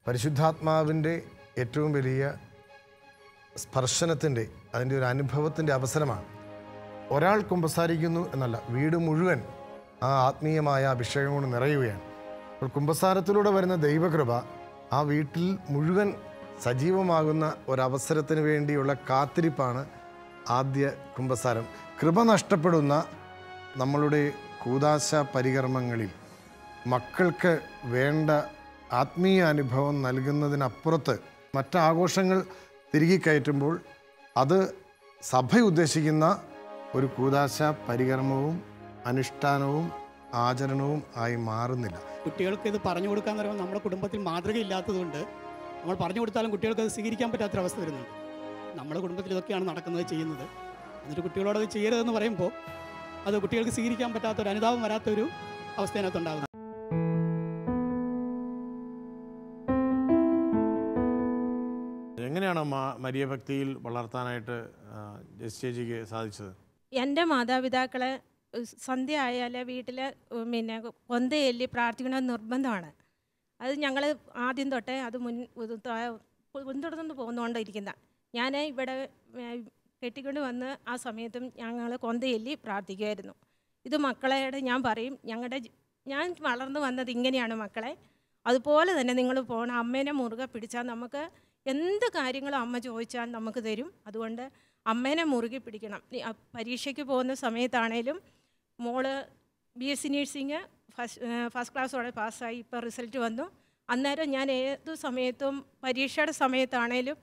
പരിശുദ്ധാത്മാവിൻ്റെ ഏറ്റവും വലിയ സ്പർശനത്തിൻ്റെ അതിൻ്റെ ഒരു അനുഭവത്തിൻ്റെ അവസരമാണ്. ഒരാൾ കുമ്പസാരിക്കുന്നു എന്നല്ല, വീട് മുഴുവൻ ആ ആത്മീയമായ അഭിഷേകം കൊണ്ട് നിറയുകയാണ്. അപ്പോൾ കുമ്പസാരത്തിലൂടെ വരുന്ന ദൈവകൃപ ആ വീട്ടിൽ മുഴുവൻ സജീവമാകുന്ന ഒരവസരത്തിന് വേണ്ടിയുള്ള കാത്തിരിപ്പാണ് ആദ്യ കുമ്പസാരം. കൃപ നഷ്ടപ്പെടുന്ന നമ്മളുടെ കൂദാശ പരികർമ്മങ്ങളിൽ മക്കൾക്ക് വേണ്ട ആത്മീയ അനുഭവം നൽകുന്നതിനപ്പുറത്ത് മറ്റാഘോഷങ്ങൾ തിരികെ കയറ്റുമ്പോൾ അത് സഭ ഉദ്ദേശിക്കുന്ന ഒരു കൂദാശ പരികർമ്മവും അനുഷ്ഠാനവും ആചരണവും ആയി മാറുന്നില്ല. കുട്ടികൾക്ക് ഇത് പറഞ്ഞു കൊടുക്കാന്ന് പറയുമ്പോൾ നമ്മുടെ കുടുംബത്തിൽ മാതൃകയില്ലാത്തതുകൊണ്ട് നമ്മൾ പറഞ്ഞു കൊടുത്താലും കുട്ടികൾക്ക് അത് സ്വീകരിക്കാൻ പറ്റാത്തൊരവസ്ഥ വരുന്നുണ്ട്. നമ്മുടെ കുടുംബത്തിൽ ഇതൊക്കെയാണ് നടക്കുന്നത്, ചെയ്യുന്നത്. എന്നിട്ട് കുട്ടികളോട് അത് ചെയ്യരുതെന്ന് പറയുമ്പോൾ അത് കുട്ടികൾക്ക് സ്വീകരിക്കാൻ പറ്റാത്തൊരു അനുതാപം വരാത്തൊരു അവസ്ഥ അതിനകത്തുണ്ടാകുന്നത്. എങ്ങനെയാണ് മരിയ ഭക്തിയിൽ വളർത്താനായിട്ട് ജസ്റ്റിക്ക് സാധിച്ചത്? എൻ്റെ മാതാപിതാക്കളെ സന്ധ്യ ആയാൽ വീട്ടിൽ കൊന്തയെല്ലി പ്രാർത്ഥിക്കണമെന്ന് നിർബന്ധമാണ്. അത് ഞങ്ങൾ ആദ്യം തൊട്ടേ അത് മുൻതുടർന്ന് പോന്നുകൊണ്ടിരിക്കുന്ന. ഞാൻ ഇവിടെ കെട്ടിക്കൊണ്ട് വന്ന് ആ സമയത്തും ഞങ്ങൾ കൊന്തയെല്ലി പ്രാർത്ഥിക്കുമായിരുന്നു. ഇത് മക്കളോട് ഞാൻ പറയും, ഞാൻ വളർന്നു വന്നത് ഇങ്ങനെയാണ് മക്കളെ, അതുപോലെ തന്നെ നിങ്ങൾ പോകണം. അമ്മേനെ മുറുകെ പിടിച്ചാൽ നമുക്ക് എന്ത് കാര്യങ്ങളും അമ്മ ചോദിച്ചാൽ നമുക്ക് തരും. അതുകൊണ്ട് അമ്മേനെ മുറുകെ പിടിക്കണം. പരീക്ഷയ്ക്ക് പോകുന്ന സമയത്താണേലും മോള് BSc നഴ്സിംഗ് ഫസ്റ്റ് ക്ലാസ്സോടെ പാസ്സായി. ഇപ്പോൾ റിസൾട്ട് വന്നു. അന്നേരം ഞാൻ ഏത് സമയത്തും പരീക്ഷയുടെ സമയത്താണേലും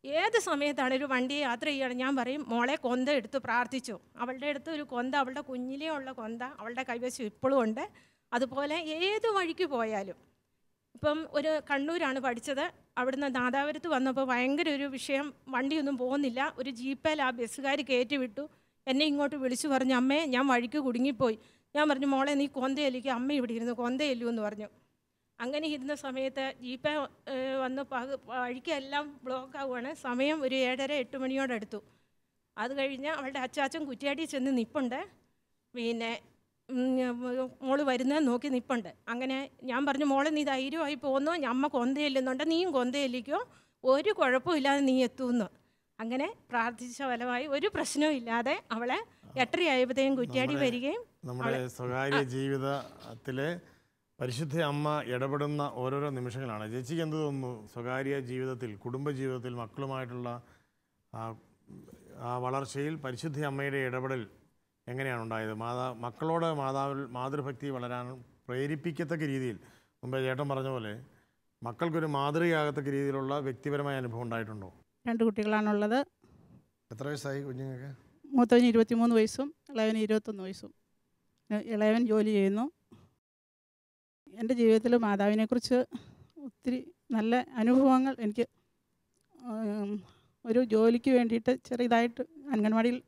ഏത് സമയത്താണേലും വണ്ടി യാത്ര ചെയ്യുകയാണ്, ഞാൻ പറയും മോളെ കൊന്ത എടുത്ത് പ്രാർത്ഥിച്ചു. അവളുടെ അടുത്ത് ഒരു കൊന്ത, അവളുടെ കുഞ്ഞിലേ ഉള്ള കൊന്ത അവളുടെ കൈവശം ഇപ്പോഴും ഉണ്ട്. അതുപോലെ ഏത് വഴിക്ക് പോയാലും, ഇപ്പം ഒരു കണ്ണൂരാണ് പഠിച്ചത്, അവിടുന്ന് നാദാപുരത്ത് വന്നപ്പോൾ ഭയങ്കര ഒരു വിഷയം, വണ്ടിയൊന്നും പോകുന്നില്ല. ഒരു ജീപ്പേൽ ആ ബസ്സുകാർ കയറ്റി വിട്ടു. എന്നെ ഇങ്ങോട്ട് വിളിച്ചു പറഞ്ഞു, അമ്മേ ഞാൻ വഴിക്ക് കുടുങ്ങിപ്പോയി. ഞാൻ പറഞ്ഞു മോളെ നീ കൊന്തയെല്ലിക്ക്, അമ്മ ഇവിടെ ഇരുന്ന് കൊന്തയെല്ലു എന്ന് പറഞ്ഞു. അങ്ങനെ ഇരുന്ന സമയത്ത് ജീപ്പ വന്ന് വഴിക്കെല്ലാം ബ്ലോക്ക് ആവുകയാണ്. സമയം ഒരു 7:30-8 മണിയോടടുത്തു. അത് കഴിഞ്ഞ് അവളുടെ അച്ചാച്ചൻ കുറ്റിയാടി ചെന്ന് നിൽപ്പുണ്ട്. പിന്നെ മോള് വരുന്നത് നോക്കി നിൽപ്പുണ്ട്. അങ്ങനെ ഞാൻ പറഞ്ഞു മോളെ നീ ധൈര്യമായി പോകുന്നു, അമ്മ കൊന്തയെല്ലുന്നുണ്ട്, നീയും കൊന്തയെല്ലിക്കോ, ഒരു കുഴപ്പമില്ലാതെ നീ എത്തുമെന്ന്. അങ്ങനെ പ്രാർത്ഥിച്ച ഫലമായി ഒരു പ്രശ്നവും ഇല്ലാതെ അവളെ 8:30 ആയപ്പോഴത്തേക്കും കുറ്റിയാടി വരികയും. നമ്മുടെ സ്വകാര്യ ജീവിതത്തിലെ പരിശുദ്ധ അമ്മ ഇടപെടുന്ന ഓരോരോ നിമിഷങ്ങളാണ്. ചേച്ചിക്ക് എന്ത് തോന്നുന്നു? സ്വകാര്യ ജീവിതത്തിൽ, കുടുംബജീവിതത്തിൽ മക്കളുമായിട്ടുള്ള ആ വളർച്ചയിൽ പരിശുദ്ധ അമ്മയുടെ ഇടപെടൽ എങ്ങനെയാണ് ഉണ്ടായത്? മക്കളോട് മാതൃഭക്തി വളരാൻ പ്രേരിപ്പിക്കത്തക്ക രീതിയിൽ, മുമ്പേ ചേട്ടൻ പറഞ്ഞ പോലെ മക്കൾക്കൊരു മാതൃകയാകത്തക്ക രീതിയിലുള്ള വ്യക്തിപരമായ അനുഭവം ഉണ്ടായിട്ടുണ്ടോ? 2 കുട്ടികളാണുള്ളത്. എത്ര വയസ്സായി കുഞ്ഞുങ്ങൾക്ക്? മൂത്തവന് 23 വയസ്സും ഇളയവന് 21 വയസ്സും. ഇളയവൻ ജോലി ചെയ്യുന്നു. എൻ്റെ ജീവിതത്തിൽ മാതാവിനെക്കുറിച്ച് ഒത്തിരി നല്ല അനുഭവങ്ങൾ എനിക്ക്, ഒരു ജോലിക്ക് വേണ്ടിയിട്ട് ചെറിയതായിട്ട് അംഗൻവാടിയിൽ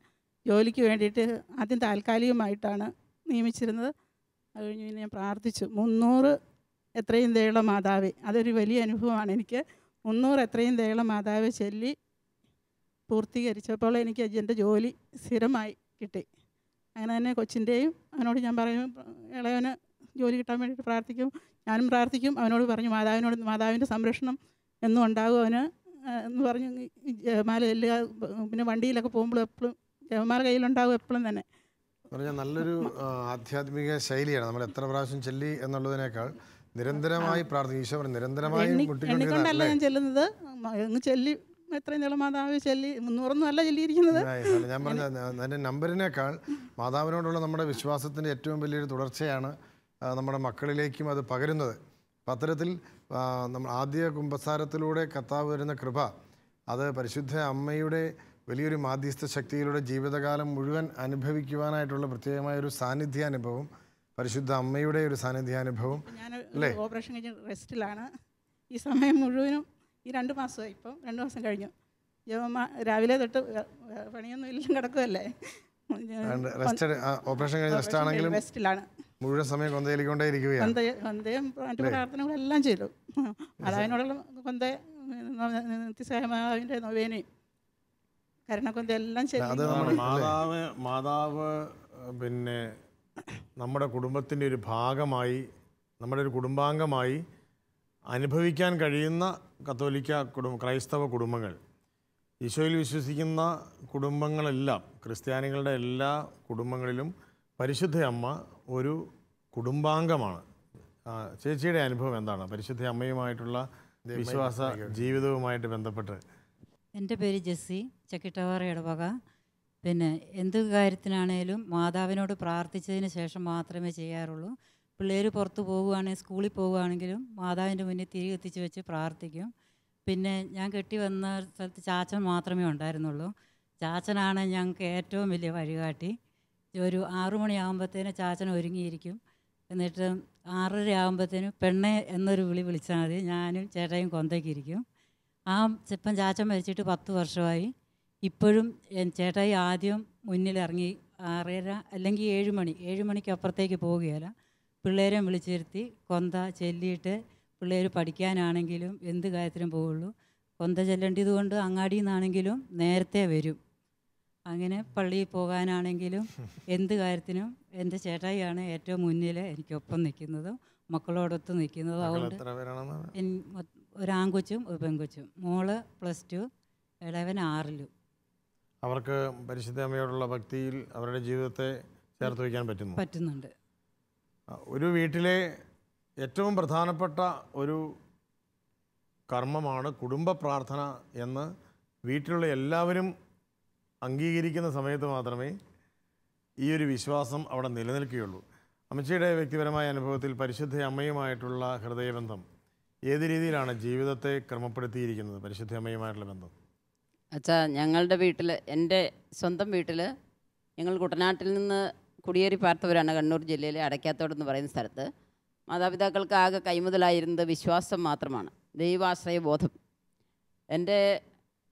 ജോലിക്ക് വേണ്ടിയിട്ട് ആദ്യം താൽക്കാലികമായിട്ടാണ് നിയമിച്ചിരുന്നത്. അത് കഴിഞ്ഞ് പിന്നെ ഞാൻ പ്രാർത്ഥിച്ചു 300 എത്രയും ദയുള്ള മാതാവേ. അതൊരു വലിയ അനുഭവമാണ് എനിക്ക്. 300 എത്രയും ദയുള്ള മാതാവെ ചൊല്ലി പൂർത്തീകരിച്ചപ്പോൾ എനിക്ക് എൻ്റെ ജോലി സ്ഥിരമായി കിട്ടി. അങ്ങനെ തന്നെ കൊച്ചിൻ്റെയും അവനോട് ഞാൻ പറയും, ഇളയവന് ജോലി കിട്ടാൻ വേണ്ടിയിട്ട് പ്രാർത്ഥിക്കും. ഞാനും പ്രാർത്ഥിക്കും. അവനോട് പറഞ്ഞു മാതാവിൻ്റെ സംരക്ഷണം എന്നും ഉണ്ടാകും അവന് എന്ന് പറഞ്ഞു. ജപമാല ചെല്ലുക, പിന്നെ വണ്ടിയിലൊക്കെ പോകുമ്പോൾ എപ്പോഴും ജപമാല കയ്യിലുണ്ടാകും എപ്പോഴും തന്നെ. പറഞ്ഞാൽ നല്ലൊരു ആധ്യാത്മിക ശൈലിയാണ്. നമ്മൾ എത്ര പ്രാവശ്യം ചൊല്ലി എന്നുള്ളതിനേക്കാൾ നിരന്തരമായി പ്രാർത്ഥിക്കും. ഈശോ നിരന്തരമായി എണ്ണിക്കൊണ്ടല്ല ഞാൻ ചെല്ലുന്നത്, അങ്ങ് ചൊല്ലി എത്രയും നീളം മാതാവ് ചൊല്ലി 300 അല്ല ചൊല്ലിയിരിക്കുന്നത്. ഞാൻ പറഞ്ഞ അതിൻ്റെ നമ്പറിനേക്കാൾ മാതാവിനോടുള്ള നമ്മുടെ വിശ്വാസത്തിൻ്റെ ഏറ്റവും വലിയൊരു തുടർച്ചയാണ് നമ്മുടെ മക്കളിലേക്കും അത് പകരുന്നത്. അത്തരത്തിൽ നമ്മൾ ആദ്യ കുമ്പസാരത്തിലൂടെ കർത്താവ് വരുന്ന കൃപ, അത് പരിശുദ്ധ അമ്മയുടെ വലിയൊരു മാധ്യസ്ഥ ശക്തിയിലൂടെ ജീവിതകാലം മുഴുവൻ അനുഭവിക്കുവാനായിട്ടുള്ള പ്രത്യേകമായൊരു സാന്നിധ്യാനുഭവം, പരിശുദ്ധ അമ്മയുടെ ഒരു സാന്നിധ്യാനുഭവം. ഞാൻ ഓപ്പറേഷൻ കഴിഞ്ഞ് റെസ്റ്റിലാണ് ഈ സമയം മുഴുവനും. ഈ 2 മാസമായി, ഇപ്പം 2 മാസം കഴിഞ്ഞു. രാവിലെ തൊട്ട് പണിയൊന്നും ഇല്ല, കിടക്കുമല്ലേ. ഓപ്പറേഷൻ കഴിഞ്ഞ് റെസ്റ്റാണെങ്കിലും റെസ്റ്റിലാണ്. മുഴുവൻ സമയം കൊന്തയിലിക്കൊണ്ടേ ഇരിക്കുകയാണ്. കൊന്തയും മറ്റു പ്രാർത്ഥനകളെല്ലാം ചെയ്തു. മാതാവിനോടുള്ള കൊന്ത, നിത്യസഹായമാവിൻ്റെ നൊവേനയും കരുണക്കൊന്ത എല്ലാം ചെയ്തു. മാതാവ് പിന്നെ നമ്മുടെ കുടുംബത്തിൻ്റെ ഒരു ഭാഗമായി, നമ്മുടെ ഒരു കുടുംബാംഗമായി അനുഭവിക്കാൻ കഴിയുന്ന കത്തോലിക്ക ക്രൈസ്തവ കുടുംബങ്ങൾ, ഈശോയിൽ വിശ്വസിക്കുന്ന കുടുംബങ്ങളെല്ലാം, ക്രിസ്ത്യാനികളുടെ എല്ലാ കുടുംബങ്ങളിലും പരിശുദ്ധ അമ്മ ഒരു കുടുംബാംഗമാണ്. ചേച്ചിയുടെ അനുഭവം എന്താണ് പരിശുദ്ധ അമ്മയുമായിട്ടുള്ള വിശ്വാസ ജീവിതവുമായിട്ട് ബന്ധപ്പെട്ട്? എൻ്റെ പേര് ജെസ്സി, ചക്കിട്ടവാറ ഇടവക. പിന്നെ എന്ത് കാര്യത്തിനാണേലും മാതാവിനോട് പ്രാർത്ഥിച്ചതിന് ശേഷം മാത്രമേ ചെയ്യാറുള്ളൂ. പിള്ളേർ പുറത്ത് പോവുകയാണെങ്കിൽ, സ്കൂളിൽ പോവുകയാണെങ്കിലും മാതാവിൻ്റെ മുന്നിൽ തിരി കത്തിച്ച് വെച്ച് പ്രാർത്ഥിക്കും. പിന്നെ ഞാൻ കെട്ടി വന്ന സ്ഥലത്ത് ചാച്ചൻ മാത്രമേ ഉണ്ടായിരുന്നുള്ളൂ. ചാച്ചനാണ് ഞങ്ങൾക്ക് ഏറ്റവും വലിയ വഴികാട്ടി. ഒരു 6 മണിയാകുമ്പോഴത്തേന് ചാച്ചൻ ഒരുങ്ങിയിരിക്കും. എന്നിട്ട് 6:30 ആകുമ്പോഴത്തേനും പെണ്ണെ എന്നൊരു വിളിച്ചാൽ മതി, ഞാനും ചേട്ടായും കൊന്തയ്ക്കിരിക്കും. ഇപ്പം ചാച്ചൻ മരിച്ചിട്ട് 10 വർഷമായി. ഇപ്പോഴും ചേട്ടായി ആദ്യം മുന്നിലിറങ്ങി 6:30 അല്ലെങ്കിൽ 7 മണി, 7 മണിക്ക് അപ്പുറത്തേക്ക് പോവുകയില്ല. പിള്ളേരെ വിളിച്ചിരുത്തി കൊന്ത ചൊല്ലിയിട്ട് പിള്ളേർ പഠിക്കാനാണെങ്കിലും എന്ത് കാര്യത്തിനും പോവുള്ളൂ. കൊന്ത ചെല്ലേണ്ടത് കൊണ്ട് അങ്ങാടിയിൽ നിന്നാണെങ്കിലും നേരത്തെ വരും. അങ്ങനെ പള്ളിയിൽ പോകാനാണെങ്കിലും എന്ത് കാര്യത്തിനും എൻ്റെ ചേട്ടായിയാണ് ഏറ്റവും മുന്നിൽ എനിക്കൊപ്പം നിൽക്കുന്നതും മക്കളോടൊത്ത് നിൽക്കുന്നതും. അതുകൊണ്ട് ഒരു ആൺകൊച്ചും ഒരു പെൺകൊച്ചും. മോള് +2, ഇളവൻ 6-ലും. അവർക്ക് പരിശുദ്ധ അമ്മയോടുള്ള ഭക്തിയിൽ അവരുടെ ജീവിതത്തെ ചേർത്ത് വയ്ക്കാൻ പറ്റുന്നുണ്ട്. ഒരു വീട്ടിലെ ഏറ്റവും പ്രധാനപ്പെട്ട ഒരു കർമ്മമാണ് കുടുംബ പ്രാർത്ഥന എന്ന് വീട്ടിലുള്ള എല്ലാവരും അംഗീകരിക്കുന്ന സമയത്ത് മാത്രമേ ഈ ഒരു വിശ്വാസം അവിടെ നിലനിൽക്കുകയുള്ളൂ. അമ്മച്ചിയുടെ വ്യക്തിപരമായ അനുഭവത്തിൽ പരിശുദ്ധ അമ്മയുമായിട്ടുള്ള ഹൃദയബന്ധം ഏത് രീതിയിലാണ് ജീവിതത്തെ ക്രമപ്പെടുത്തിയിരിക്കുന്നത്? പരിശുദ്ധ അമ്മയുമായിട്ടുള്ള ബന്ധം അച്ഛാ, ഞങ്ങളുടെ വീട്ടിൽ, എൻ്റെ സ്വന്തം വീട്ടിൽ, ഞങ്ങൾ കുട്ടനാട്ടിൽ നിന്ന് കുടിയേറി പാർത്തവരാണ്. കണ്ണൂർ ജില്ലയിലെ അടയ്ക്കാത്തോട് എന്ന് പറയുന്ന സ്ഥലത്ത് മാതാപിതാക്കൾക്ക് ആകെ കൈമുതലായിരുന്നത് വിശ്വാസം മാത്രമാണ്, ദൈവാശ്രയ ബോധം. എൻ്റെ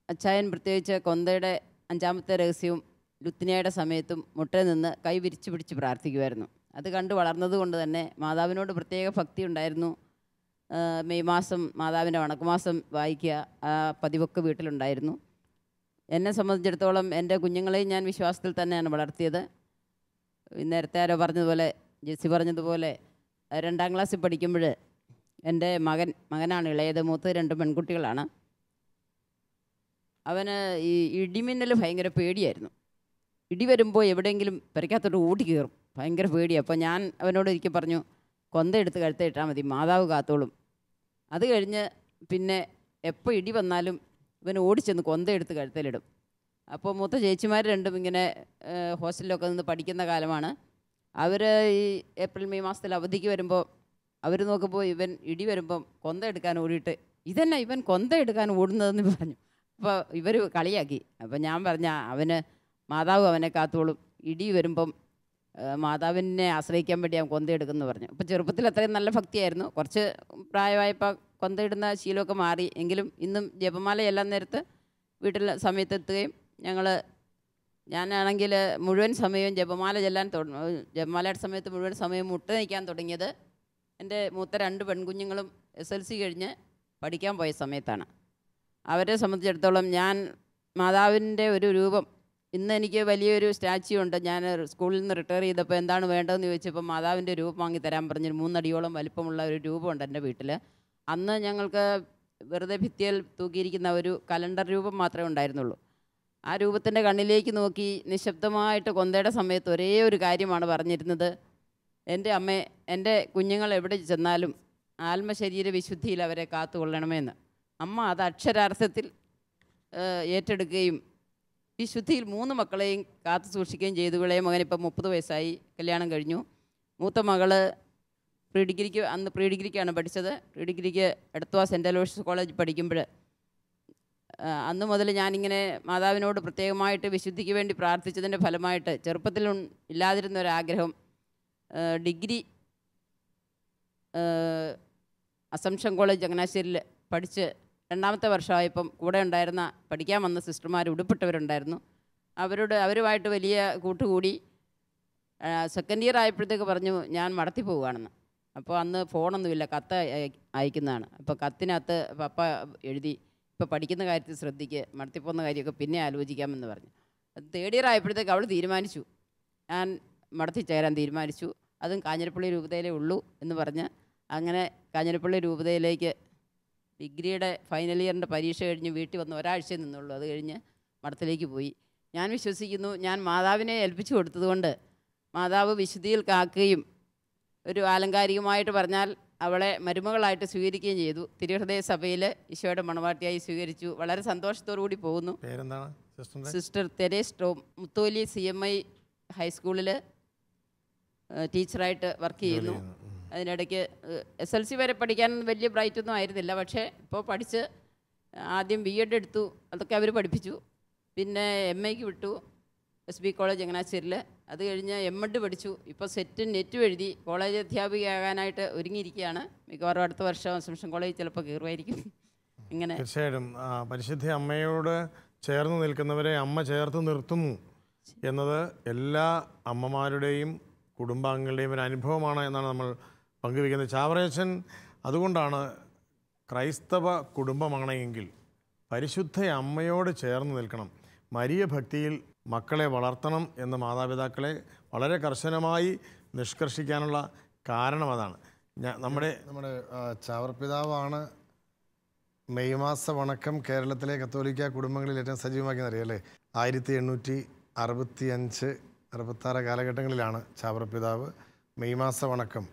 അച്ചായൻ പ്രത്യേകിച്ച് കൊന്തയുടെ 5ാമത്തെ രഹസ്യവും ലുത്തിനിയയുടെ സമയത്തും മുട്ടയിൽ നിന്ന് കൈ വിരിച്ചു പിടിച്ച് പ്രാർത്ഥിക്കുമായിരുന്നു. അത് കണ്ട് വളർന്നത് കൊണ്ട് തന്നെ മാതാവിനോട് പ്രത്യേക ഭക്തി ഉണ്ടായിരുന്നു. മെയ് മാസം മാതാവിൻ്റെ വണക്കമാസം വായിക്കുക, ആ പതിവൊക്കെ വീട്ടിലുണ്ടായിരുന്നു. എന്നെ സംബന്ധിച്ചിടത്തോളം എൻ്റെ കുഞ്ഞുങ്ങളെയും ഞാൻ വിശ്വാസത്തിൽ തന്നെയാണ് വളർത്തിയത്. നേരത്തെ ആരോ പറഞ്ഞതുപോലെ, ജെസ്സി പറഞ്ഞതുപോലെ, 2ാം ക്ലാസ്സിൽ പഠിക്കുമ്പോൾ എൻ്റെ മകനാണ് ഇളയത്, മൂത്തത് 2 പെൺകുട്ടികളാണ്. അവന് ഈ ഇടിമിന്നൽ ഭയങ്കര പേടിയായിരുന്നു. ഇടി വരുമ്പോൾ എവിടെയെങ്കിലും പെരയ്ക്കകത്തോട്ട് ഓടി കയറും, ഭയങ്കര പേടിയാണ്. അപ്പോൾ ഞാൻ അവനോട് ഒരിക്കൽ പറഞ്ഞു, കൊന്ത എടുത്ത് കഴുത്തിട്ടാൽ മതി, മാതാവ് കാത്തോളും. അത് കഴിഞ്ഞ് പിന്നെ എപ്പോൾ ഇടി വന്നാലും ഇവൻ ഓടിച്ചെന്ന് കൊന്ത എടുത്ത് കഴുത്തിലിടും. അപ്പോൾ മൂത്ത ചേച്ചിമാർ 2ഉം ഇങ്ങനെ ഹോസ്റ്റലിലൊക്കെ നിന്ന് പഠിക്കുന്ന കാലമാണ്. അവർ ഈ ഏപ്രിൽ മെയ് മാസത്തിൽ അവധിക്ക് വരുമ്പോൾ അവർ നോക്കുമ്പോൾ ഇവൻ ഇടി വരുമ്പം കൊന്ത എടുക്കാൻ ഓടിയിട്ട്, ഇതന്നെ ഇവൻ കൊന്ത എടുക്കാൻ ഓടുന്നതെന്ന് പറഞ്ഞു. അപ്പോൾ ഇവർ കളിയാക്കി. അപ്പോൾ ഞാൻ പറഞ്ഞ, അവന് മാതാവ് അവനെ കാത്തോളും, ഇടി വരുമ്പം മാതാവിനെ ആശ്രയിക്കാൻ വേണ്ടി അവൻ കൊന്തയെടുക്കുമെന്ന് പറഞ്ഞു. അപ്പോൾ ചെറുപ്പത്തിൽ അത്രയും നല്ല ഭക്തിയായിരുന്നു. കുറച്ച് പ്രായമായപ്പോൾ കൊന്തയിടുന്ന ശീലമൊക്കെ മാറി. എങ്കിലും ഇന്നും ജപമാല ചെല്ലാൻ നേരത്ത് വീട്ടിൽ സമയത്തെത്തുകയും ഞാനാണെങ്കിൽ മുഴുവൻ സമയവും ജപമാല ചെല്ലാൻ ജപമാലയുടെ സമയത്ത് മുഴുവൻ സമയം മുട്ട നിൽക്കാൻ തുടങ്ങിയത് എൻ്റെ മൂത്ത 2 പെൺകുഞ്ഞുങ്ങളും SLC കഴിഞ്ഞ് പഠിക്കാൻ പോയ സമയത്താണ്. അവരെ സംബന്ധിച്ചിടത്തോളം ഞാൻ മാതാവിൻ്റെ ഒരു രൂപം, ഇന്ന് എനിക്ക് വലിയൊരു സ്റ്റാച്യു ഉണ്ട്. ഞാൻ സ്കൂളിൽ നിന്ന് റിട്ടയർ ചെയ്തപ്പോൾ എന്താണ് വേണ്ടതെന്ന് ചോദിച്ചപ്പോൾ മാതാവിൻ്റെ രൂപം വാങ്ങി തരാൻ പറഞ്ഞ് 3 അടിയോളം വലിപ്പമുള്ള ഒരു രൂപമുണ്ട് എൻ്റെ വീട്ടിൽ. അന്ന് ഞങ്ങൾക്ക് വെറുതെ ഭിത്തിയിൽ തൂക്കിയിരിക്കുന്ന ഒരു കലണ്ടർ രൂപം മാത്രമേ ഉണ്ടായിരുന്നുള്ളൂ. ആ രൂപത്തിൻ്റെ കണ്ണിലേക്ക് നോക്കി നിശബ്ദമായിട്ട് കൊന്തയുടെ സമയത്ത് ഒരേ ഒരു കാര്യമാണ് പറഞ്ഞിരുന്നത്, എൻ്റെ അമ്മേ, എൻ്റെ കുഞ്ഞുങ്ങൾ എവിടെ ചെന്നാലും ആത്മശരീര വിശുദ്ധിയിൽ അവരെ കാത്തുകൊള്ളണമെന്ന്. അമ്മ അത് അക്ഷരാർത്ഥത്തിൽ ഏറ്റെടുക്കുകയും വിശുദ്ധിയിൽ 3 മക്കളെയും കാത്തു സൂക്ഷിക്കുകയും ചെയ്തു. ഇളയ മകനിപ്പം 30 വയസ്സായി, കല്യാണം കഴിഞ്ഞു. മൂത്ത മകള് പ്രീ ഡിഗ്രിക്കാണ് പഠിച്ചത്. പ്രീ ഡിഗ്രിക്ക് എടത്വ സെൻറ്റ് അലോഷ്യസ് കോളേജ് പഠിക്കുമ്പോൾ അന്ന് മുതൽ ഞാനിങ്ങനെ മാതാവിനോട് പ്രത്യേകമായിട്ട് വിശുദ്ധിക്ക് വേണ്ടി പ്രാർത്ഥിച്ചതിൻ്റെ ഫലമായിട്ട് ചെറുപ്പത്തിൽ ഇല്ലാതിരുന്ന ഒരാഗ്രഹം, ഡിഗ്രി അസംഷൻ കോളേജ് ചങ്ങനാശ്ശേരിയിൽ പഠിച്ച് 2ാമത്തെ വർഷമായപ്പം കൂടെ ഉണ്ടായിരുന്ന പഠിക്കാൻ വന്ന സിസ്റ്റർമാർ ഉടുപ്പിട്ടവരുണ്ടായിരുന്നു. അവരുമായിട്ട് വലിയ കൂട്ടുകൂടി. സെക്കൻഡ് ഇയർ ആയപ്പോഴത്തേക്ക് പറഞ്ഞു ഞാൻ മടത്തി പോവുകയാണെന്ന്. അപ്പോൾ അന്ന് ഫോണൊന്നുമില്ല, കത്ത് അയക്കുന്നതാണ്. അപ്പോൾ കത്തിനകത്ത് പപ്പ എഴുതി, ഇപ്പോൾ പഠിക്കുന്ന കാര്യത്തിൽ ശ്രദ്ധിക്കുക, മടത്തി പോകുന്ന കാര്യമൊക്കെ പിന്നെ ആലോചിക്കാമെന്ന് പറഞ്ഞു. 3rd ഇയർ ആയപ്പോഴത്തേക്ക് അവൾ തീരുമാനിച്ചു, ഞാൻ മടത്തി ചേരാൻ തീരുമാനിച്ചു. അതും കാഞ്ഞിരപ്പള്ളി രൂപതയിലേ ഉള്ളൂ എന്ന് പറഞ്ഞ് അങ്ങനെ കാഞ്ഞിരപ്പള്ളി രൂപതയിലേക്ക് ഡിഗ്രിയുടെ ഫൈനൽ ഇയറിൻ്റെ പരീക്ഷ കഴിഞ്ഞ് വീട്ടിൽ വന്ന് ഒരാഴ്ച നിന്നുള്ളൂ. അത് കഴിഞ്ഞ് മഠത്തിലേക്ക് പോയി. ഞാൻ വിശ്വസിക്കുന്നു, ഞാൻ മാതാവിനെ ഏൽപ്പിച്ചു കൊടുത്തതുകൊണ്ട് മാതാവ് വിശുദ്ധിയിൽ കാക്കുകയും ഒരു ആലങ്കാരികമായിട്ട് പറഞ്ഞാൽ അവളെ മരുമകളായിട്ട് സ്വീകരിക്കുകയും ചെയ്തു. തിരുഹൃദയ സഭയിൽ ഈശോയുടെ മണവാട്ടിയായി സ്വീകരിച്ചു. വളരെ സന്തോഷത്തോടു കൂടി പോകുന്നു. പേരെന്താണ്? Sister Theres Tom, Mutholi CMI ഹൈസ്കൂളിൽ ടീച്ചറായിട്ട് വർക്ക് ചെയ്യുന്നു. അതിനിടയ്ക്ക് SLC വരെ പഠിക്കാൻ വലിയ ബ്രൈറ്റൊന്നും ആയിരുന്നില്ല. പക്ഷേ ഇപ്പോൾ പഠിച്ച് ആദ്യം B.Ed എടുത്തു, അതൊക്കെ അവർ പഠിപ്പിച്ചു. പിന്നെ MAക്ക് വിട്ടു SB കോളേജ് ചങ്ങനാശ്ശേരിയിൽ. അത് കഴിഞ്ഞ് M.Ed പഠിച്ചു. ഇപ്പോൾ സെറ്റും നെറ്റും എഴുതി കോളേജ് അധ്യാപികയാകാനായിട്ട് ഒരുങ്ങിയിരിക്കുകയാണ്. മിക്കവാറും അടുത്ത വർഷം അസംഷൻ കോളേജ് ചിലപ്പോൾ കയറുമായിരിക്കും. ഇങ്ങനെ തീർച്ചയായിട്ടും പരിശുദ്ധ അമ്മയോട് ചേർന്ന് നിൽക്കുന്നവരെ അമ്മ ചേർത്ത് നിർത്തുന്നു എന്നത് എല്ലാ അമ്മമാരുടെയും കുടുംബാംഗങ്ങളുടെയും ഒരു അനുഭവമാണ് എന്നാണ് നമ്മൾ പങ്കുവയ്ക്കുന്നത്. ചാവറയച്ചൻ അതുകൊണ്ടാണ് ക്രൈസ്തവ കുടുംബമാണെങ്കിൽ പരിശുദ്ധ അമ്മയോട് ചേർന്ന് നിൽക്കണം, മരിയ ഭക്തിയിൽ മക്കളെ വളർത്തണം എന്ന് മാതാപിതാക്കളെ വളരെ കർശനമായി നിഷ്കർഷിക്കാനുള്ള കാരണം അതാണ്. നമ്മുടെ ചാവർപിതാവാണ് മെയ് മാസ വണക്കം കേരളത്തിലെ കത്തോലിക്ക കുടുംബങ്ങളിൽ ഏറ്റവും സജീവമാക്കിയെന്ന് അറിയാമല്ലേ. 1865-66 കാലഘട്ടങ്ങളിലാണ് ചാവർപിതാവ് മെയ് മാസ വണക്കം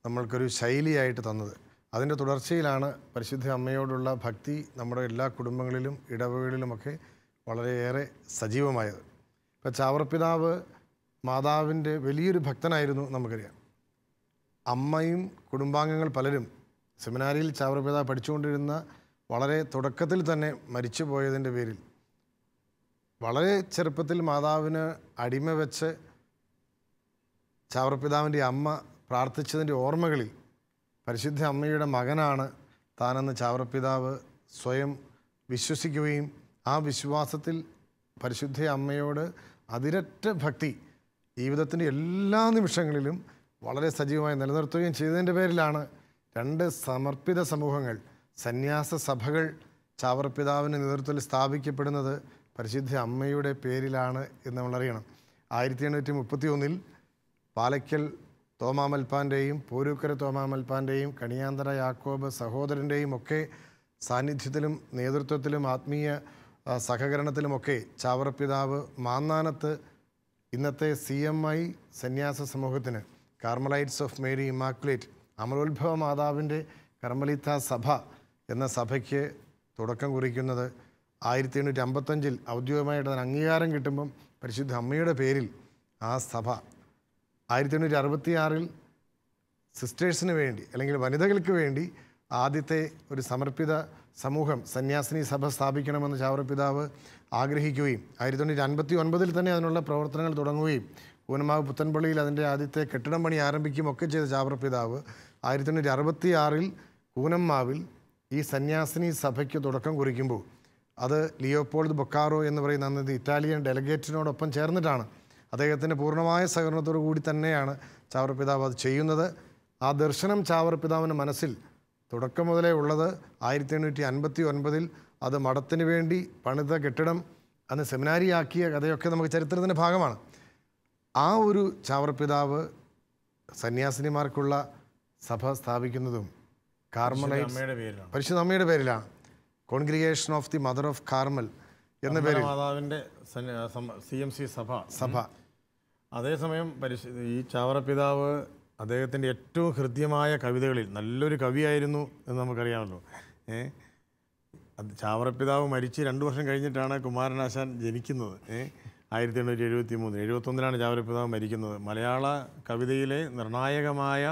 നമ്മൾക്കൊരു ശൈലിയായിട്ട് തന്നത്. അതിൻ്റെ തുടർച്ചയിലാണ് പരിശുദ്ധ അമ്മയോടുള്ള ഭക്തി നമ്മുടെ എല്ലാ കുടുംബങ്ങളിലും ഇടവകളിലുമൊക്കെ വളരെയേറെ സജീവമായത്. ഇപ്പോൾ ചാവർപിതാവ് മാതാവിൻ്റെ വലിയൊരു ഭക്തനായിരുന്നു നമുക്കറിയാം. അമ്മയും കുടുംബാംഗങ്ങൾ പലരും സെമിനാരിയിൽ ചാവർപിതാവ് പഠിച്ചുകൊണ്ടിരുന്ന വളരെ തുടക്കത്തിൽ തന്നെ മരിച്ചു പോയതിൻ്റെ പേരിൽ വളരെ ചെറുപ്പത്തിൽ മാതാവിന് അടിമ വെച്ച് ചാവർപിതാവിൻ്റെ അമ്മ പ്രാർത്ഥിച്ചതിൻ്റെ ഓർമ്മകളിൽ പരിശുദ്ധ അമ്മയുടെ മകനാണ് താനെന്ന് ചാവർപിതാവ് സ്വയം വിശ്വസിക്കുകയും ആ വിശ്വാസത്തിൽ പരിശുദ്ധ അമ്മയോട് അതിരറ്റ ഭക്തി ജീവിതത്തിൻ്റെ എല്ലാ നിമിഷങ്ങളിലും വളരെ സജീവമായി നിലനിർത്തുകയും ചെയ്തതിൻ്റെ പേരിലാണ് 2 സമർപ്പിത സമൂഹങ്ങൾ, സന്യാസ സഭകൾ ചാവർപിതാവിൻ്റെ നേതൃത്വത്തിൽ സ്ഥാപിക്കപ്പെടുന്നത് പരിശുദ്ധ അമ്മയുടെ പേരിലാണ് എന്ന് നമ്മളറിയണം. 1831 പാലയ്ക്കൽ തോമാമൽപ്പാൻ്റെയും പോരൂക്കര തോമാമൽപ്പാൻ്റെയും കണിയാന്തര യാക്കോബ് സഹോദരൻ്റെയും ഒക്കെ സാന്നിധ്യത്തിലും നേതൃത്വത്തിലും ആത്മീയ സഹകരണത്തിലുമൊക്കെ ചാവർപിതാവ് മാന്നാനത്ത് ഇന്നത്തെ CMI സന്യാസ സമൂഹത്തിന് കാർമലൈറ്റ്സ് ഓഫ് മേരി ഇമ്മാക്കുലേറ്റ് അമലോത്ഭവ മാതാവിൻ്റെ കർമ്മലിത്ത സഭ എന്ന സഭയ്ക്ക് തുടക്കം കുറിക്കുന്നത് 1855 ഔദ്യോഗികമായിട്ട് അതിന് അംഗീകാരം കിട്ടുമ്പം പരിശുദ്ധ അമ്മയുടെ പേരിൽ ആ സഭ 1866 സിസ്റ്റേഴ്സിന് വേണ്ടി അല്ലെങ്കിൽ വനിതകൾക്ക് വേണ്ടി ആദ്യത്തെ ഒരു സമർപ്പിത സമൂഹം സന്യാസിനി സഭ സ്ഥാപിക്കണമെന്ന് ചാവർപിതാവ് ആഗ്രഹിക്കുകയും 1959 തന്നെ അതിനുള്ള പ്രവർത്തനങ്ങൾ തുടങ്ങുകയും കൂനമാവ് പുത്തൻപള്ളിയിൽ അതിൻ്റെ ആദ്യത്തെ കെട്ടിടം പണി ആരംഭിക്കുകയും ഒക്കെ ചെയ്ത ചാവർപിതാവ് 1966 കൂനമ്മാവിൽ ഈ സന്യാസിനി സഭയ്ക്ക് തുടക്കം കുറിക്കുമ്പോൾ അത് ലിയോപോൾഡ് ബൊക്കാറോ എന്ന് പറയുന്ന അന്നത് ഇറ്റാലിയൻ ഡെലഗേറ്റിനോടൊപ്പം ചേർന്നിട്ടാണ്. അദ്ദേഹത്തിൻ്റെ പൂർണ്ണമായ സഹകരണത്തോടു കൂടി തന്നെയാണ് ചാവർപിതാവ് അത് ചെയ്യുന്നത്. ആ ദർശനം ചാവർപിതാവിൻ്റെ മനസ്സിൽ തുടക്കം മുതലേ ഉള്ളത് 1859 അത് മഠത്തിന് വേണ്ടി പണിത കെട്ടിടം അന്ന് സെമിനാരിയാക്കിയ കഥയൊക്കെ നമുക്ക് ചരിത്രത്തിൻ്റെ ഭാഗമാണ്. ആ ഒരു ചാവർപിതാവ് സന്യാസിനിമാർക്കുള്ള സഭ സ്ഥാപിക്കുന്നതും കാർമലൈറ്റ് പരിശുദ്ധ അമ്മയുടെ പേരിലാണ്. Congregation of the mother of Carmel എന്ന പേരിൽ മാതാവിൻ്റെ CMC സഭ. അതേസമയം ഈ ചാവർപിതാവ് അദ്ദേഹത്തിൻ്റെ ഏറ്റവും ഹൃദ്യമായ കവിതകളിൽ നല്ലൊരു കവിയായിരുന്നു എന്ന് നമുക്കറിയാമല്ലോ. ചാവർപിതാവ് മരിച്ച് 2 വർഷം കഴിഞ്ഞിട്ടാണ് കുമാരനാശാൻ ജനിക്കുന്നത്. 1873-71 ചാവർപിതാവ് മരിക്കുന്നത്. മലയാള കവിതയിലെ നിർണായകമായ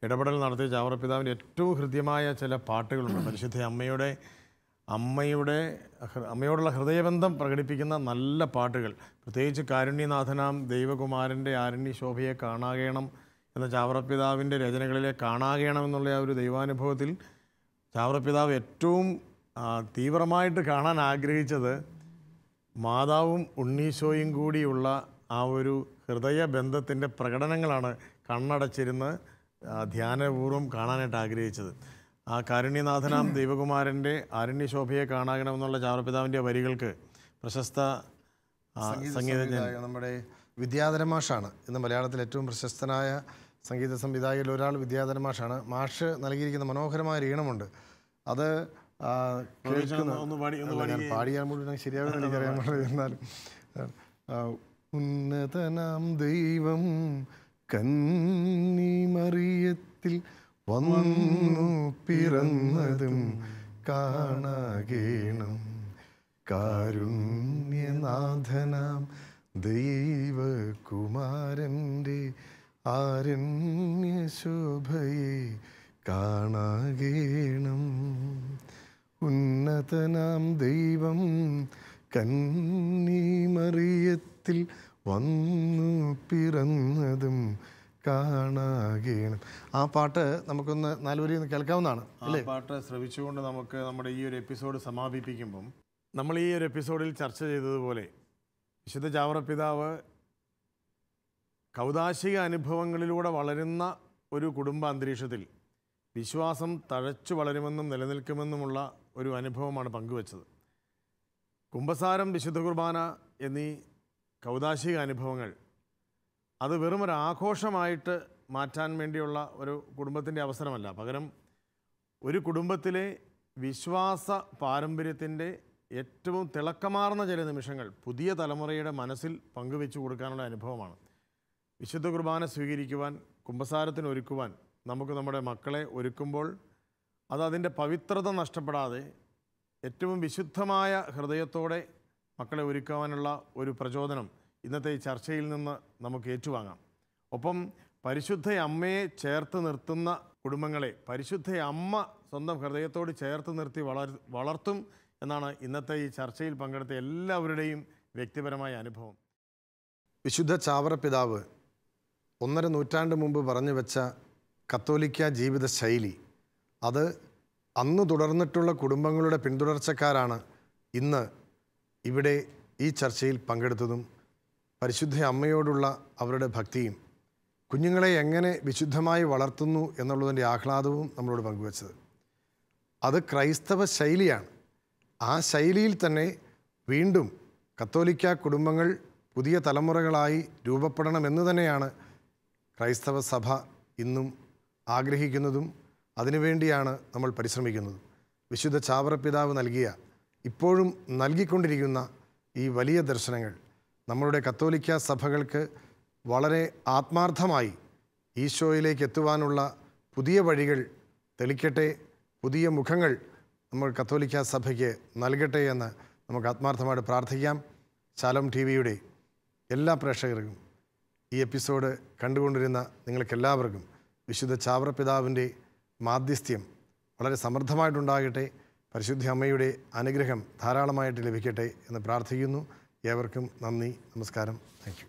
ഇടപെടൽ നടത്തിയ ചാവർപിതാവിൻ്റെ ഏറ്റവും ഹൃദ്യമായ ചില പാട്ടുകളുണ്ട്. പരിശുദ്ധ അമ്മയോടുള്ള ഹൃദയബന്ധം പ്രകടിപ്പിക്കുന്ന നല്ല പാട്ടുകൾ, പ്രത്യേകിച്ച് കാരുണ്യനാഥനാം ദൈവകുമാരൻ്റെ ആരണ്യ ശോഭയെ കാണാകേണം എന്ന ചാവർപിതാവിൻ്റെ രചനകളിലെ കാണാകേണം എന്നുള്ള ആ ഒരു ദൈവാനുഭവത്തിൽ ചാവർപിതാവ് ഏറ്റവും തീവ്രമായിട്ട് കാണാൻ ആഗ്രഹിച്ചത് മാതാവും ഉണ്ണീശോയും കൂടിയുള്ള ആ ഒരു ഹൃദയബന്ധത്തിൻ്റെ പ്രകടനങ്ങളാണ്. കണ്ണടച്ചിരുന്ന് ധ്യാനപൂർവ്വം കാണാനായിട്ട് ആഗ്രഹിച്ചത്. ആ കാരുണ്യനാഥനാം ദൈവകുമാരൻ്റെ ആരണ്യശോഭയെ കാണാകണമെന്നുള്ള ചാവർപിതാവിൻ്റെ വരികൾക്ക് പ്രശസ്ത സംഗീതജ്ഞൻ നമ്മുടെ വിദ്യാധര മാഷാണ് ഇന്ന് മലയാളത്തിൽ ഏറ്റവും പ്രശസ്തനായ സംഗീത സംവിധായകരിൽ ഒരാൾ വിദ്യാധരൻ മാഷാണ്. മാഷ് നൽകിയിരിക്കുന്ന മനോഹരമായ ഈണമുണ്ട്. അത് ഞാൻ പാടിയാൽ മുഴുവൻ ശരിയാകുമെന്ന് എനിക്കറിയാൻ പാടില്ല. എന്നാലും ഉന്നതനാം ദൈവം കന്നിമറിയത്തിൽ വന്നു പിറന്നതും കാണാകേണം. കാരുണ്യനാഥനാം ദൈവകുമാരൻ്റെ ആരണ്യശോഭയെ കാണാകേണം. ഉന്നതനാം ദൈവം കന്നിമറിയത്തിൽ വന്നു പിറന്നതും കാണാകേണം. ആ പാട്ട് നമുക്കൊന്ന് നാലുവരി ഒന്ന് കേൾക്കാവുന്നതാണ് അല്ലേ? പാട്ട് ശ്രവിച്ചുകൊണ്ട് നമുക്ക് നമ്മുടെ ഈ ഒരു എപ്പിസോഡ് സമാപിപ്പിക്കുമ്പം നമ്മൾ ഈ ഒരു എപ്പിസോഡിൽ ചർച്ച ചെയ്തതുപോലെ വിശുദ്ധ ചാവറ പിതാവ് കൗദാശിക അനുഭവങ്ങളിലൂടെ വളരുന്ന ഒരു കുടുംബ അന്തരീക്ഷത്തിൽ വിശ്വാസം തഴച്ചു വളരുമെന്നും നിലനിൽക്കുമെന്നുമുള്ള ഒരു അനുഭവമാണ് പങ്കുവച്ചത്. കുമ്പസാരം, വിശുദ്ധ കുർബാന എന്നീ കൗദാശിക അനുഭവങ്ങൾ അത് വെറും ഒരു ആഘോഷമായിട്ട് മാറ്റാൻ വേണ്ടിയുള്ള ഒരു കുടുംബത്തിൻ്റെ അവസരമല്ല. പകരം ഒരു കുടുംബത്തിലെ വിശ്വാസ പാരമ്പര്യത്തിൻ്റെ ഏറ്റവും തിളക്കമാർന്ന ചില നിമിഷങ്ങൾ പുതിയ തലമുറയുടെ മനസ്സിൽ പങ്കുവെച്ചു കൊടുക്കാനുള്ള അനുഭവമാണ്. വിശുദ്ധ കുർബാന സ്വീകരിക്കുവാൻ, കുമ്പസാരത്തിന് ഒരുക്കുവാൻ നമുക്ക് നമ്മുടെ മക്കളെ ഒരുക്കുമ്പോൾ അത് അതിൻ്റെ പവിത്രത നഷ്ടപ്പെടാതെ ഏറ്റവും വിശുദ്ധമായ ഹൃദയത്തോടെ മക്കളെ ഒരുക്കുവാനുള്ള ഒരു പ്രചോദനം ഇന്നത്തെ ഈ ചർച്ചയിൽ നിന്ന് നമുക്ക് ഏറ്റുവാങ്ങാം. ഒപ്പം പരിശുദ്ധ അമ്മയെ ചേർത്ത് നിർത്തുന്ന കുടുംബങ്ങളെ പരിശുദ്ധ അമ്മ സ്വന്തം ഹൃദയത്തോട് ചേർത്ത് നിർത്തി വളർത്തും എന്നാണ് ഇന്നത്തെ ഈ ചർച്ചയിൽ പങ്കെടുത്ത എല്ലാവരുടെയും വ്യക്തിപരമായ അനുഭവം. വിശുദ്ധ ചാവറ പിതാവ് 1.5 നൂറ്റാണ്ട് മുമ്പ് പറഞ്ഞു വെച്ച കത്തോലിക്ക ജീവിത ശൈലി, അത് അന്ന് തുടർന്നിട്ടുള്ള കുടുംബങ്ങളുടെ പിന്തുടർച്ചക്കാരാണ് ഇന്ന് ഇവിടെ ഈ ചർച്ചയിൽ പങ്കെടുത്തതും പരിശുദ്ധ അമ്മയോടുള്ള അവരുടെ ഭക്തിയും കുഞ്ഞുങ്ങളെ എങ്ങനെ വിശുദ്ധമായി വളർത്തുന്നു എന്നുള്ളതിൻ്റെ ആഹ്ലാദവും നമ്മളോട് പങ്കുവച്ചത്. അത് ക്രൈസ്തവ ശൈലിയാണ്. ആ ശൈലിയിൽ തന്നെ വീണ്ടും കത്തോലിക്ക കുടുംബങ്ങൾ പുതിയ തലമുറകളായി രൂപപ്പെടണമെന്ന് തന്നെയാണ് ക്രൈസ്തവ സഭ ഇന്നും ആഗ്രഹിക്കുന്നതും അതിനുവേണ്ടിയാണ് നമ്മൾ പരിശ്രമിക്കുന്നതും. വിശുദ്ധ ചാവറ പിതാവ് നൽകിയ, ഇപ്പോഴും നൽകിക്കൊണ്ടിരിക്കുന്ന ഈ വലിയ ദർശനങ്ങൾ നമ്മളുടെ കത്തോലിക്ക സഭകൾക്ക് വളരെ ആത്മാർത്ഥമായി ഈശോയിലേക്ക് എത്തുവാനുള്ള പുതിയ വഴികൾ തെളിക്കട്ടെ, പുതിയ മുഖങ്ങൾ നമ്മൾ കത്തോലിക്ക സഭയ്ക്ക് നൽകട്ടെ എന്ന് നമുക്ക് ആത്മാർത്ഥമായിട്ട് പ്രാർത്ഥിക്കാം. ശാലോം TV-യുടെ എല്ലാ പ്രേക്ഷകർക്കും, ഈ എപ്പിസോഡ് കണ്ടുകൊണ്ടിരുന്ന നിങ്ങൾക്കെല്ലാവർക്കും വിശുദ്ധ ചാവറ പിതാവിൻ്റെ മാധ്യസ്ഥ്യം വളരെ സമൃദ്ധമായിട്ടുണ്ടാകട്ടെ, പരിശുദ്ധ അമ്മയുടെ അനുഗ്രഹം ധാരാളമായിട്ട് ലഭിക്കട്ടെ എന്ന് പ്രാർത്ഥിക്കുന്നു. ഏവർക്കും നന്ദി, നമസ്കാരം, താങ്ക് യു.